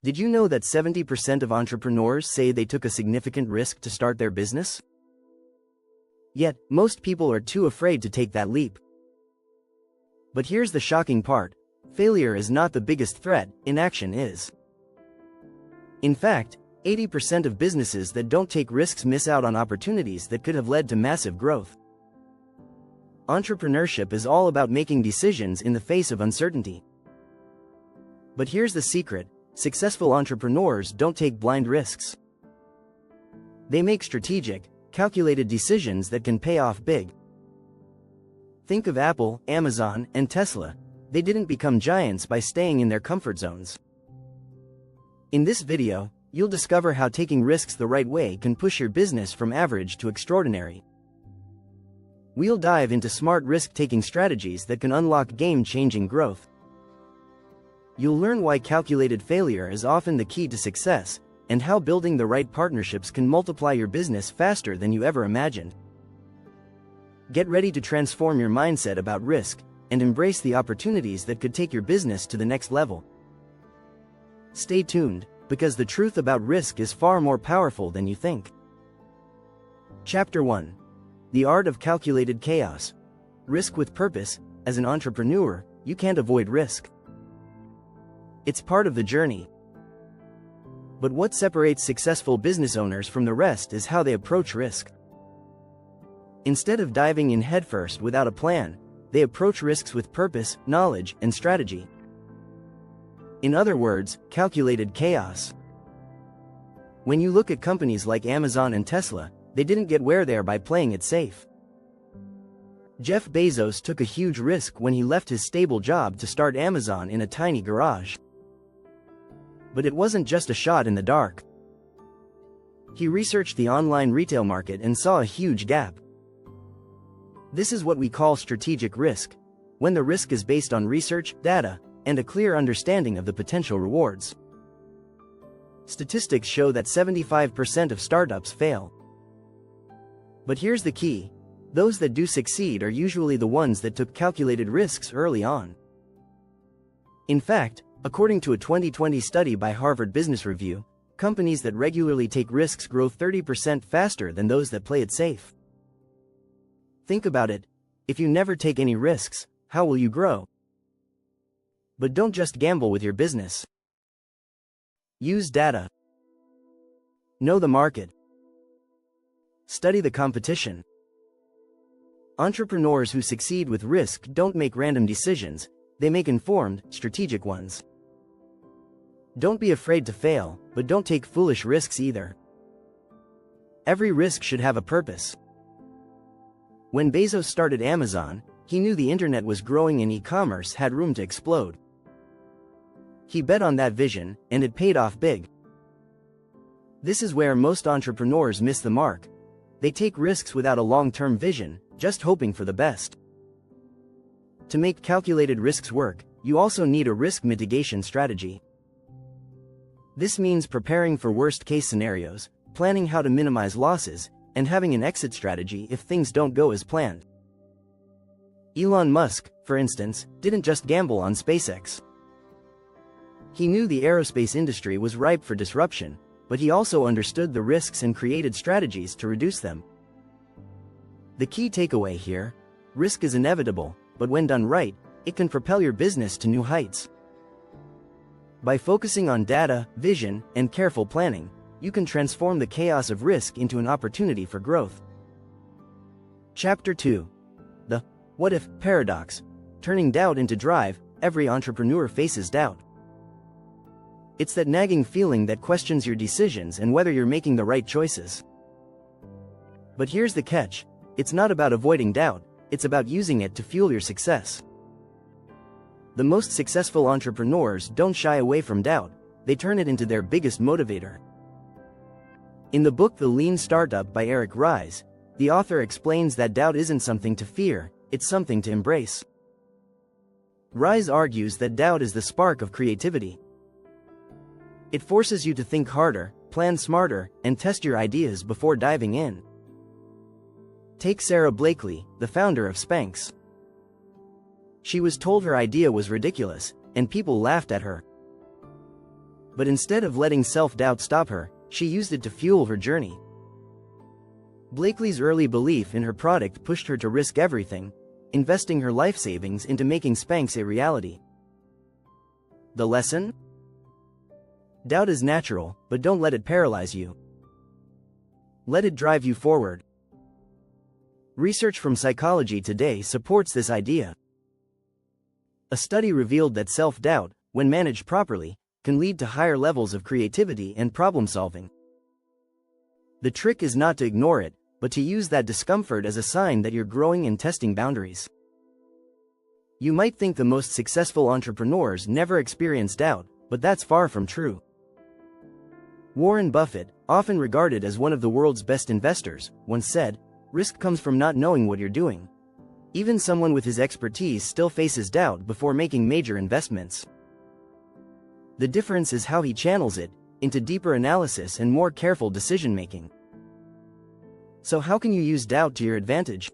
Did you know that 70% of entrepreneurs say they took a significant risk to start their business? Yet, most people are too afraid to take that leap. But here's the shocking part. Failure is not the biggest threat, inaction is. In fact, 80% of businesses that don't take risks miss out on opportunities that could have led to massive growth. Entrepreneurship is all about making decisions in the face of uncertainty. But here's the secret. Successful entrepreneurs don't take blind risks. They make strategic, calculated decisions that can pay off big. Think of Apple, Amazon, and Tesla. They didn't become giants by staying in their comfort zones. In this video, you'll discover how taking risks the right way can push your business from average to extraordinary. We'll dive into smart risk-taking strategies that can unlock game-changing growth. You'll learn why calculated failure is often the key to success, and how building the right partnerships can multiply your business faster than you ever imagined. Get ready to transform your mindset about risk, and embrace the opportunities that could take your business to the next level. Stay tuned, because the truth about risk is far more powerful than you think. Chapter 1. The Art of Calculated Chaos. Risk with purpose. As an entrepreneur, you can't avoid risk. It's part of the journey. But what separates successful business owners from the rest is how they approach risk. Instead of diving in headfirst without a plan, they approach risks with purpose, knowledge, and strategy. In other words, calculated chaos. When you look at companies like Amazon and Tesla, they didn't get where they are by playing it safe. Jeff Bezos took a huge risk when he left his stable job to start Amazon in a tiny garage. But it wasn't just a shot in the dark. He researched the online retail market and saw a huge gap. This is what we call strategic risk, when the risk is based on research, data, and a clear understanding of the potential rewards. Statistics show that 75% of startups fail. But here's the key. Those that do succeed are usually the ones that took calculated risks early on. In fact, according to a 2020 study by Harvard Business Review, companies that regularly take risks grow 30% faster than those that play it safe. Think about it. If you never take any risks, how will you grow? But don't just gamble with your business. Use data. Know the market. Study the competition. Entrepreneurs who succeed with risk don't make random decisions, they make informed, strategic ones. Don't be afraid to fail, but don't take foolish risks either. Every risk should have a purpose. When Bezos started Amazon, he knew the internet was growing and e-commerce had room to explode. He bet on that vision, and it paid off big. This is where most entrepreneurs miss the mark. They take risks without a long-term vision, just hoping for the best. To make calculated risks work, you also need a risk mitigation strategy. This means preparing for worst-case scenarios, planning how to minimize losses, and having an exit strategy if things don't go as planned. Elon Musk, for instance, didn't just gamble on SpaceX. He knew the aerospace industry was ripe for disruption, but he also understood the risks and created strategies to reduce them. The key takeaway here: risk is inevitable, but when done right, it can propel your business to new heights. By focusing on data, vision, and careful planning, you can transform the chaos of risk into an opportunity for growth. Chapter 2. The what if paradox. Turning doubt into drive. Every entrepreneur faces doubt. It's that nagging feeling that questions your decisions and whether you're making the right choices. But here's the catch. It's not about avoiding doubt, it's about using it to fuel your success. The most successful entrepreneurs don't shy away from doubt, they turn it into their biggest motivator. In the book The Lean Startup by Eric Ries, the author explains that doubt isn't something to fear, it's something to embrace. Ries argues that doubt is the spark of creativity. It forces you to think harder, plan smarter, and test your ideas before diving in. Take Sarah Blakely, the founder of Spanx. She was told her idea was ridiculous, and people laughed at her. But instead of letting self-doubt stop her, she used it to fuel her journey. Blakely's early belief in her product pushed her to risk everything, investing her life savings into making Spanx a reality. The lesson? Doubt is natural, but don't let it paralyze you. Let it drive you forward. Research from Psychology Today supports this idea. A study revealed that self-doubt, when managed properly, can lead to higher levels of creativity and problem-solving. The trick is not to ignore it, but to use that discomfort as a sign that you're growing and testing boundaries. You might think the most successful entrepreneurs never experience doubt, but that's far from true. Warren Buffett, often regarded as one of the world's best investors, once said, "Risk comes from not knowing what you're doing." Even someone with his expertise still faces doubt before making major investments. The difference is how he channels it, into deeper analysis and more careful decision-making. So how can you use doubt to your advantage?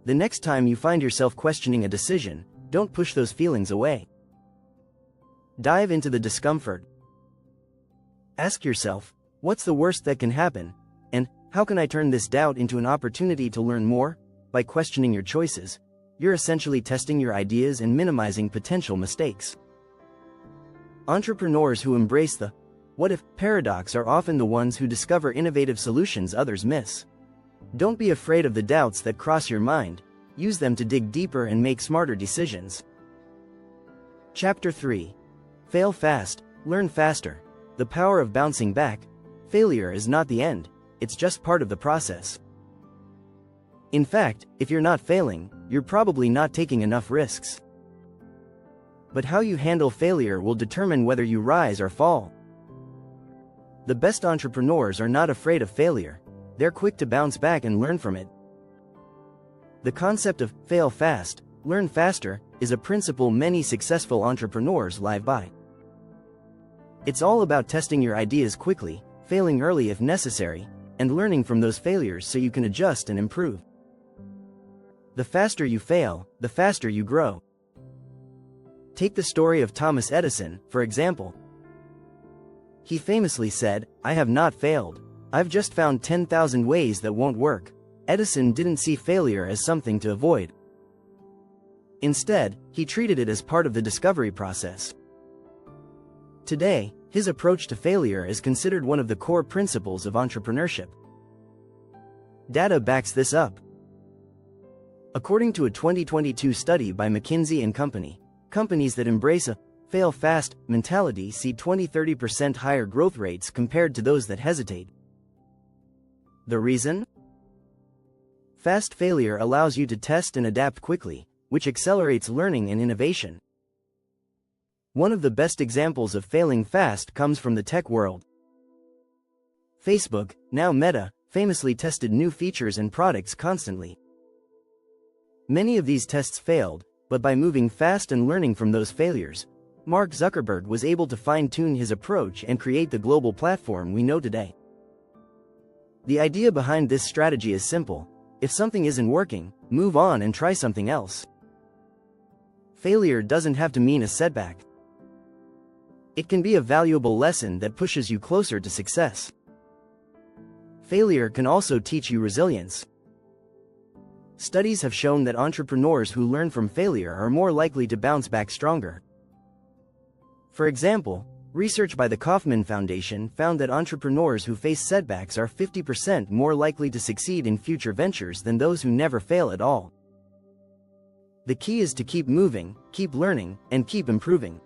The next time you find yourself questioning a decision, don't push those feelings away. Dive into the discomfort. Ask yourself, what's the worst that can happen? And how can I turn this doubt into an opportunity to learn more? By questioning your choices, you're essentially testing your ideas and minimizing potential mistakes. Entrepreneurs who embrace the "what if" paradox are often the ones who discover innovative solutions others miss. Don't be afraid of the doubts that cross your mind, use them to dig deeper and make smarter decisions. Chapter 3. Fail fast, learn faster. The power of bouncing back. Failure is not the end, it's just part of the process. In fact, if you're not failing, you're probably not taking enough risks. But how you handle failure will determine whether you rise or fall. The best entrepreneurs are not afraid of failure. They're quick to bounce back and learn from it. The concept of fail fast, learn faster is a principle many successful entrepreneurs live by. It's all about testing your ideas quickly, failing early if necessary, and learning from those failures so you can adjust and improve. The faster you fail, the faster you grow. Take the story of Thomas Edison, for example. He famously said, "I have not failed. I've just found 10,000 ways that won't work." Edison didn't see failure as something to avoid. Instead, he treated it as part of the discovery process. Today, his approach to failure is considered one of the core principles of entrepreneurship. Data backs this up. According to a 2022 study by McKinsey & Company, companies that embrace a fail fast mentality see 20–30% higher growth rates compared to those that hesitate. The reason? Fast failure allows you to test and adapt quickly, which accelerates learning and innovation. One of the best examples of failing fast comes from the tech world. Facebook, now Meta, famously tested new features and products constantly. Many of these tests failed, but by moving fast and learning from those failures, Mark Zuckerberg was able to fine-tune his approach and create the global platform we know today. The idea behind this strategy is simple: if something isn't working, move on and try something else. Failure doesn't have to mean a setback. It can be a valuable lesson that pushes you closer to success. Failure can also teach you resilience. Studies have shown that entrepreneurs who learn from failure are more likely to bounce back stronger. For example, research by the Kauffman Foundation found that entrepreneurs who face setbacks are 50% more likely to succeed in future ventures than those who never fail at all. The key is to keep moving, keep learning, and keep improving.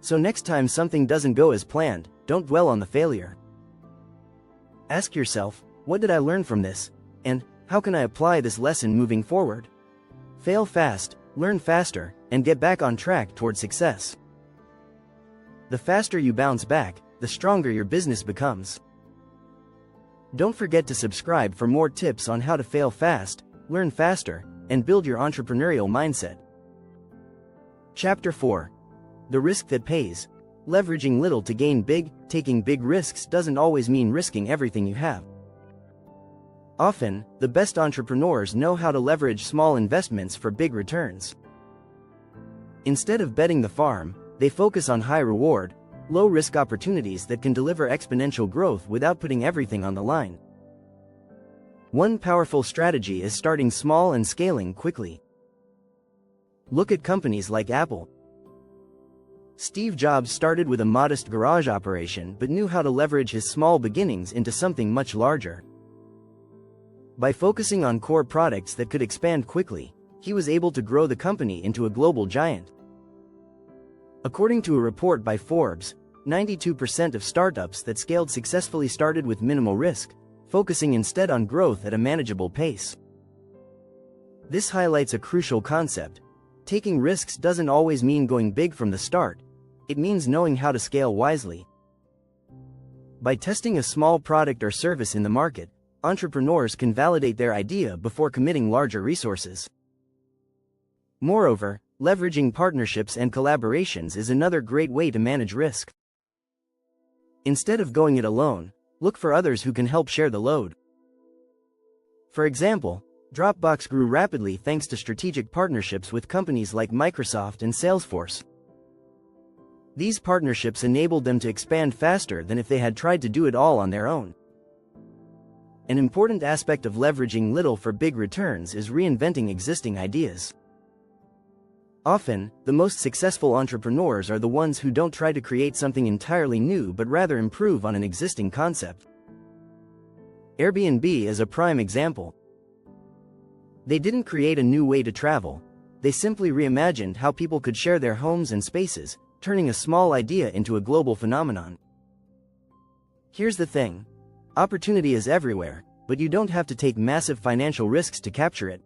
So next time something doesn't go as planned, don't dwell on the failure. Ask yourself, what did I learn from this? And how can I apply this lesson moving forward? Fail fast, learn faster, and get back on track toward success. The faster you bounce back, the stronger your business becomes. Don't forget to subscribe for more tips on how to fail fast, learn faster, and build your entrepreneurial mindset. Chapter 4. The risk that pays. Leveraging little to gain big. Taking big risks doesn't always mean risking everything you have. Often, the best entrepreneurs know how to leverage small investments for big returns. Instead of betting the farm, They focus on high-reward, low-risk opportunities that can deliver exponential growth without putting everything on the line. One powerful strategy is starting small and scaling quickly. Look at companies like Apple. Steve Jobs started with a modest garage operation but knew how to leverage his small beginnings into something much larger. By focusing on core products that could expand quickly, he was able to grow the company into a global giant. According to a report by Forbes, 92% of startups that scaled successfully started with minimal risk, focusing instead on growth at a manageable pace. This highlights a crucial concept. Taking risks doesn't always mean going big from the start. It means knowing how to scale wisely. By testing a small product or service in the market, entrepreneurs can validate their idea before committing larger resources. Moreover, leveraging partnerships and collaborations is another great way to manage risk. Instead of going it alone, look for others who can help share the load. For example, Dropbox grew rapidly thanks to strategic partnerships with companies like Microsoft and Salesforce. These partnerships enabled them to expand faster than if they had tried to do it all on their own. An important aspect of leveraging little for big returns is reinventing existing ideas. Often, the most successful entrepreneurs are the ones who don't try to create something entirely new but rather improve on an existing concept. Airbnb is a prime example. They didn't create a new way to travel. They simply reimagined how people could share their homes and spaces, turning a small idea into a global phenomenon. Here's the thing. Opportunity is everywhere, but you don't have to take massive financial risks to capture it.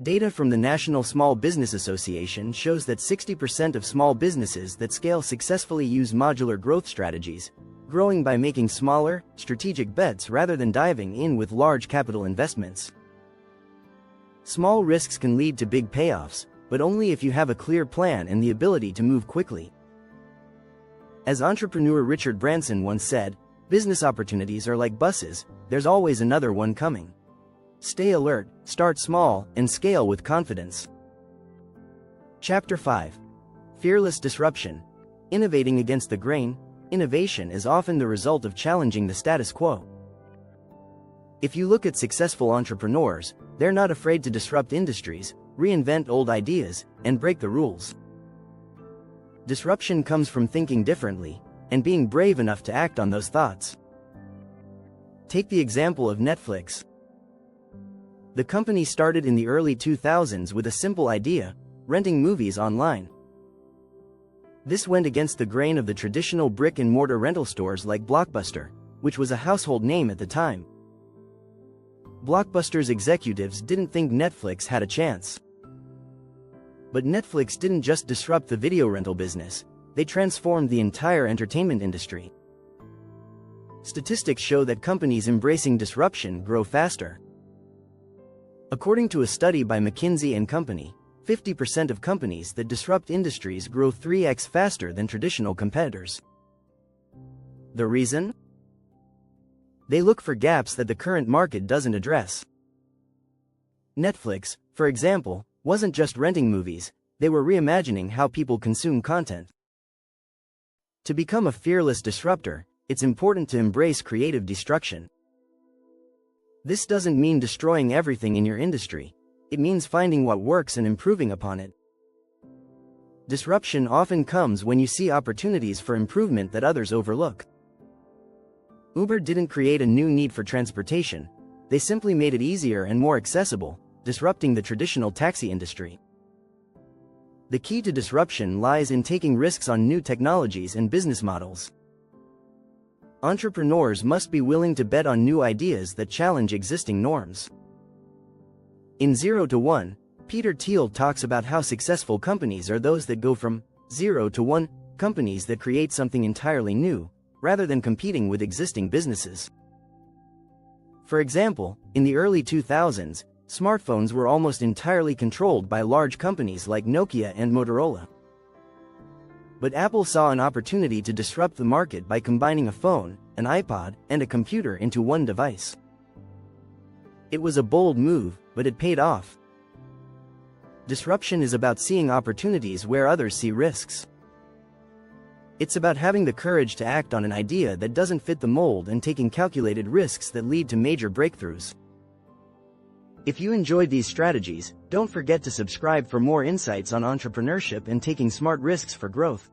Data from the National Small Business Association shows that 60% of small businesses that scale successfully use modular growth strategies, growing by making smaller, strategic bets rather than diving in with large capital investments. Small risks can lead to big payoffs, but only if you have a clear plan and the ability to move quickly. As entrepreneur Richard Branson once said, business opportunities are like buses, there's always another one coming. Stay alert, start small, and scale with confidence. Chapter 5. Fearless Disruption. Innovating against the grain. Innovation is often the result of challenging the status quo. If you look at successful entrepreneurs, they're not afraid to disrupt industries, reinvent old ideas, and break the rules. Disruption comes from thinking differently, and being brave enough to act on those thoughts. Take the example of Netflix. The company started in the early 2000s with a simple idea: renting movies online. This went against the grain of the traditional brick-and-mortar rental stores like Blockbuster, which was a household name at the time. Blockbuster's executives didn't think Netflix had a chance. But Netflix didn't just disrupt the video rental business, they transformed the entire entertainment industry. Statistics show that companies embracing disruption grow faster. According to a study by McKinsey & Company, 50% of companies that disrupt industries grow 3x faster than traditional competitors. The reason? They look for gaps that the current market doesn't address. Netflix, for example, wasn't just renting movies, they were reimagining how people consume content. To become a fearless disruptor, it's important to embrace creative destruction. This doesn't mean destroying everything in your industry. It means finding what works and improving upon it. Disruption often comes when you see opportunities for improvement that others overlook. Uber didn't create a new need for transportation, they simply made it easier and more accessible, disrupting the traditional taxi industry. The key to disruption lies in taking risks on new technologies and business models. Entrepreneurs must be willing to bet on new ideas that challenge existing norms. In 0 to 1, Peter Thiel talks about how successful companies are those that go from 0 to 1, companies that create something entirely new, rather than competing with existing businesses. For example, in the early 2000s, smartphones were almost entirely controlled by large companies like Nokia and Motorola. But Apple saw an opportunity to disrupt the market by combining a phone, an iPod, and a computer into one device. It was a bold move, but it paid off. Disruption is about seeing opportunities where others see risks. It's about having the courage to act on an idea that doesn't fit the mold and taking calculated risks that lead to major breakthroughs. If you enjoyed these strategies, don't forget to subscribe for more insights on entrepreneurship and taking smart risks for growth.